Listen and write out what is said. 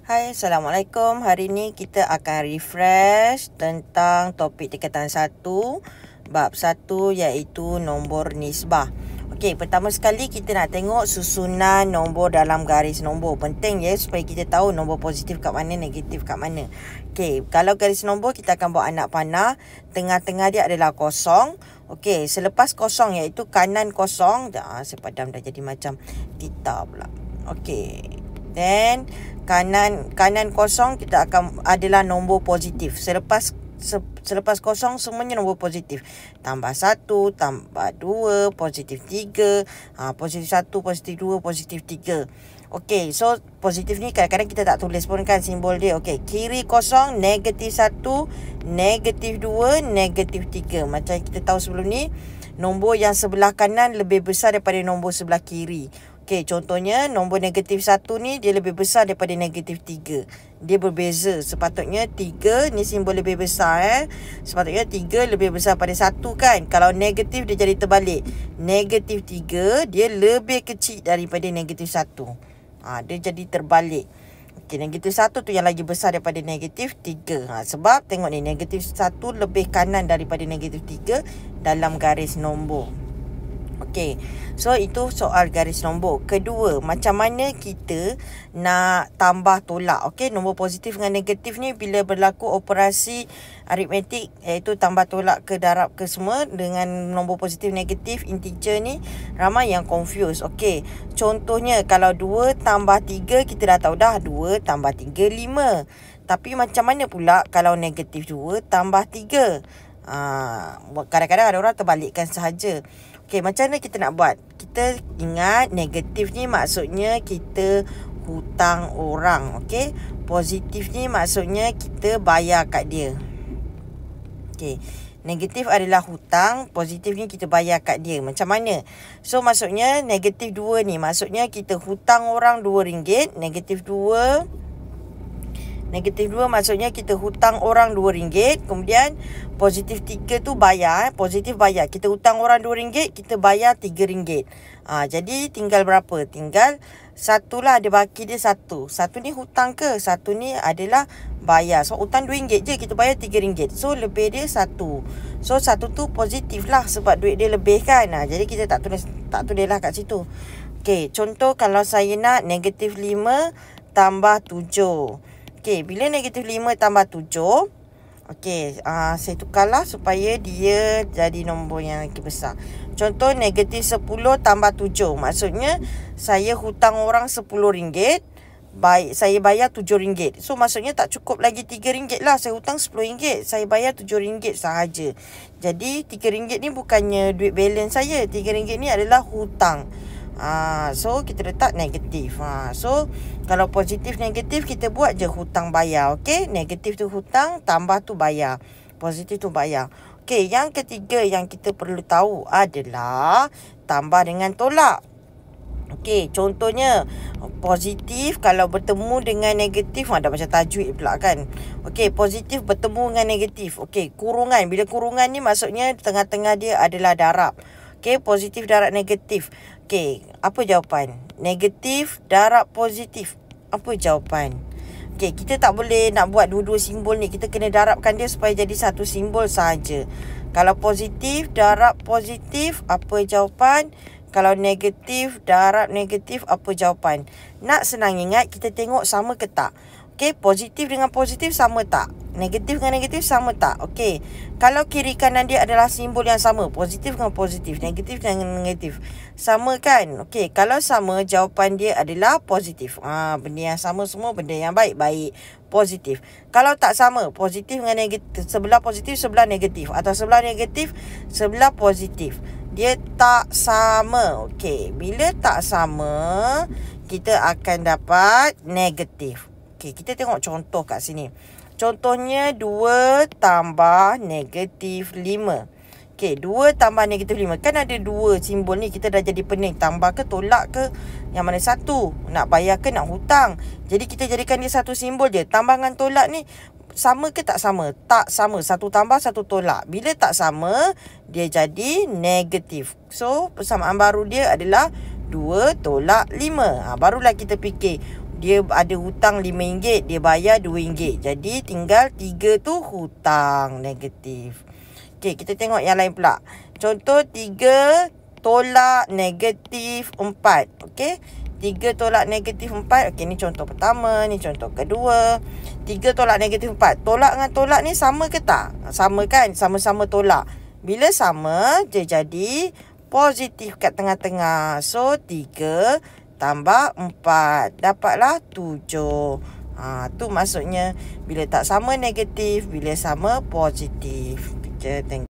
Hai, Assalamualaikum. Hari ni kita akan refresh tentang topik tingkatan 1, bab 1 iaitu nombor nisbah. Okey, pertama sekali kita nak tengok susunan nombor dalam garis nombor. Penting ya supaya kita tahu nombor positif kat mana, negatif kat mana. Okey, kalau garis nombor kita akan bawa anak panah. Tengah-tengah dia adalah kosong. Okey, selepas kosong iaitu kanan kosong. Saya padam dah jadi macam tita pula. Okey. Then kanan kosong kita akan adalah nombor positif. Selepas kosong semuanya nombor positif. Tambah 1, tambah 2, positif 3, positif 1, positif 2, positif 3. Okey, so positif ni kadang-kadang kita tak tulis pun kan simbol dia. Okey, kiri kosong, negatif 1, negatif 2, negatif 3. Macam kita tahu sebelum ni, nombor yang sebelah kanan lebih besar daripada nombor sebelah kiri. Okey, contohnya nombor negatif 1 ni dia lebih besar daripada negatif 3. Dia berbeza. Sepatutnya 3 ni simbol lebih besar. Sepatutnya 3 lebih besar pada 1 kan. Kalau negatif dia jadi terbalik. Negatif 3 dia lebih kecil daripada negatif 1. Dia jadi terbalik. Okey, negatif 1 tu yang lagi besar daripada negatif 3. Sebab tengok ni, negatif 1 lebih kanan daripada negatif 3 dalam garis nombor. Okey, so itu soal garis nombor. Kedua, macam mana kita nak tambah tolak. Okey, nombor positif dengan negatif ni bila berlaku operasi aritmetik iaitu tambah tolak ke darab ke semua dengan nombor positif negatif integer ni, ramai yang confuse. Okey, contohnya kalau 2 tambah 3 kita dah tahu dah 2 tambah 3 5. Tapi macam mana pula kalau negatif 2 tambah 3? Kadang-kadang ada orang terbalikkan sahaja. Okey, macam mana kita nak buat? Kita ingat negatif ni maksudnya kita hutang orang. Okey, positif ni maksudnya kita bayar kat dia. Okey, negatif adalah hutang, positif ni kita bayar kat dia. Macam mana? So maksudnya negatif 2 ni maksudnya kita hutang orang RM2. Negatif 2 maksudnya kita hutang orang RM2. Kemudian positif 3 tu bayar. Positif bayar. Kita hutang orang RM2, kita bayar RM3. Jadi tinggal berapa? Tinggal 1 lah, ada baki dia 1. 1 ni hutang ke? 1 ni adalah bayar. So hutang RM2 je, kita bayar RM3. So lebih dia 1. So 1 tu positif lah sebab duit dia lebih kan. Jadi kita tak tulis lah kat situ. Okey, contoh kalau saya nak negatif 5 tambah 7. Okey, bila negatif 5 tambah 7, okey, saya tukarlah supaya dia jadi nombor yang lagi besar. Contoh negatif 10 tambah 7. Maksudnya saya hutang orang RM10, saya bayar RM7. So maksudnya tak cukup lagi RM3 lah. Saya hutang RM10, saya bayar RM7 sahaja. Jadi RM3 ni bukannya duit balance saya. RM3 ni adalah hutang. So kita letak negatif. So kalau positif negatif kita buat je hutang bayar. Okey, negatif tu hutang, tambah tu bayar, positif tu bayar. Okey, yang ketiga yang kita perlu tahu adalah tambah dengan tolak. Okey, contohnya positif kalau bertemu dengan negatif, dah macam tajwid pula kan. Okey, positif bertemu dengan negatif. Okey, kurungan. Bila kurungan ni maksudnya tengah-tengah dia adalah darab. Okey, positif darab negatif. Okey, apa jawapan? Negatif darab positif. Apa jawapan? Okey, kita tak boleh nak buat dua-dua simbol ni. Kita kena darabkan dia supaya jadi satu simbol sahaja. Kalau positif darab positif, apa jawapan? Kalau negatif darab negatif, apa jawapan? Nak senang ingat, kita tengok sama ke tak. Okey, positif dengan positif sama tak? Negatif dengan negatif sama tak? Okey, kalau kiri kanan dia adalah simbol yang sama, positif dengan positif, negatif dengan negatif, sama kan? Okey, kalau sama, jawapan dia adalah positif. Benda yang sama semua benda yang baik-baik, positif. Kalau tak sama, positif dengan negatif, sebelah positif, sebelah negatif, atau sebelah negatif, sebelah positif, dia tak sama. Okey, bila tak sama, kita akan dapat negatif. Okey, kita tengok contoh kat sini. Contohnya 2 tambah negatif 5. Okey, 2 tambah negatif 5. Kan ada 2 simbol ni, kita dah jadi pening. Tambah ke tolak ke? Yang mana satu? Nak bayar ke nak hutang? Jadi kita jadikan dia satu simbol je. Tambah dengan tolak ni sama ke tak sama? Tak sama. Satu tambah, satu tolak. Bila tak sama, dia jadi negatif. So, persamaan baru dia adalah 2 tolak 5. Barulah kita fikir dia ada hutang RM5, dia bayar RM2. Jadi tinggal 3 tu hutang negatif. Okey, kita tengok yang lain pula. Contoh 3 tolak negatif 4. Okey, 3 tolak negatif 4. Okey, ni contoh pertama, ni contoh kedua. 3 tolak negatif 4. Tolak dengan tolak ni sama ke tak? Sama kan? Sama-sama tolak. Bila sama, dia jadi positif kat tengah-tengah. So, 3 tambah 4. Dapatlah 7. Tu maksudnya bila tak sama negatif, bila sama positif. Kita tengok.